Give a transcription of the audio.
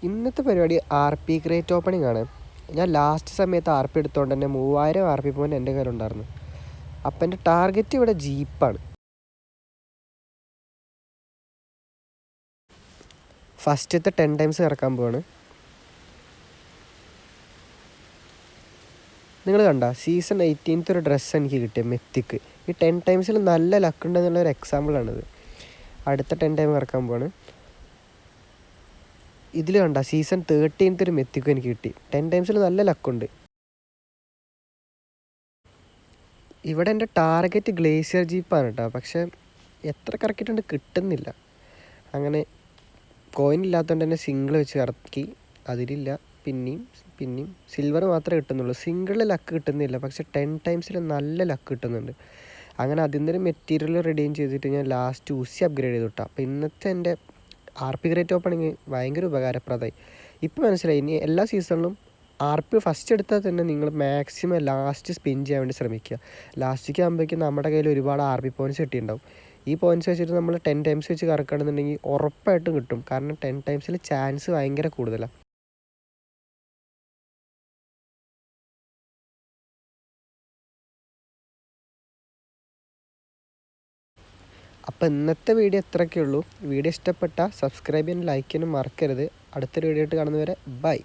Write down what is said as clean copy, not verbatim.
ഇന്നത്തെ പരിപാടി RP crate opening ആണ്. ഞാൻ ലാസ്റ്റ് സമയത്ത് RP എടുത്തുകൊണ്ട് തന്നെ 3000 RP പോയിൻ്റ് എൻ്റെ കയ്യിലുണ്ടായിരുന്നു. അപ്പം എൻ്റെ ടാർഗറ്റ് ഇവിടെ ജീപ്പാണ്. ഫസ്റ്റത്തെ 10 ടൈംസ് ഇറക്കാൻ പോവാണ്. നിങ്ങൾ കണ്ട സീസൺ 18 ഒരു ഡ്രസ്സ് എനിക്ക് കിട്ടിയ മെത്തിക്ക്. ഈ 10 ടൈംസിൽ നല്ല ലക്ക് ഉണ്ടെന്നുള്ളൊരു എക്സാമ്പിളാണിത്. അടുത്ത 10 ടൈം ഇറക്കാൻ പോവാണ്. ഇതിൽ കണ്ട സീസൺ 13 ഒരു മെത്തിക്കും എനിക്ക് കിട്ടി. 10 ടൈംസിൽ നല്ല ലക്കുണ്ട്. ഇവിടെ എൻ്റെ ടാർഗറ്റ് ഗ്ലേസിയർ ജീപ്പാണ് കേട്ടോ. പക്ഷേ എത്ര കറക്കിയിട്ടുണ്ട് കിട്ടുന്നില്ല. അങ്ങനെ കോയിൻ ഇല്ലാത്തതുകൊണ്ട് തന്നെ സിംഗിൾ വെച്ച് ഇറക്കി. അതിലില്ല. പിന്നെയും സിൽവർ മാത്രമേ കിട്ടുന്നുള്ളൂ. സിംഗിളിൽ ലക്ക് കിട്ടുന്നില്ല. പക്ഷേ 10 ടൈംസിൽ നല്ല ലക്ക് കിട്ടുന്നുണ്ട്. അങ്ങനെ അതിൽ നിന്നൊരു മെറ്റീരിയൽ റെഡീം ചെയ്തിട്ട് ഞാൻ ലാസ്റ്റ് ഉസി അപ്ഗ്രേഡ് ചെയ്തു വിട്ടാം. അപ്പോൾ ഇന്നത്തെ എൻ്റെ RP ക്രേറ്റ് ഓപ്പണിങ് ഭയങ്കര ഉപകാരപ്രദമായി. ഇപ്പോൾ മനസ്സിലായി. ഇനി എല്ലാ സീസണിലും RP ഫസ്റ്റ് എടുത്താൽ തന്നെ നിങ്ങൾ മാക്സിമം ലാസ്റ്റ് സ്പിൻ ചെയ്യാൻ വേണ്ടി ശ്രമിക്കുക. ലാസ്റ്റിലേക്ക് ആകുമ്പോഴേക്കും നമ്മുടെ കയ്യിൽ ഒരുപാട് RP പോയിൻറ്റ്സ് കിട്ടിയിട്ടുണ്ടാവും. ഈ പോയിൻറ്റ്സ് വെച്ചിട്ട് നമ്മൾ 10 ടൈംസ് വെച്ച് കറക്കുകയാണെന്നുണ്ടെങ്കിൽ ഉറപ്പായിട്ടും കിട്ടും. കാരണം 10 ടൈംസിൽ ചാൻസ് ഭയങ്കര കൂടുതലാണ്. അപ്പോൾ ഇന്നത്തെ വീഡിയോ ഇത്രയൊക്കെ ഉള്ളൂ. വീഡിയോ ഇഷ്ടപ്പെട്ടാൽ സബ്സ്ക്രൈബ് ചെയ്യാനും ലൈക്ക് ചെയ്യാനും മറക്കരുത്. അടുത്തൊരു വീഡിയോ ആയിട്ട് കാണുന്നവരെ ബൈ.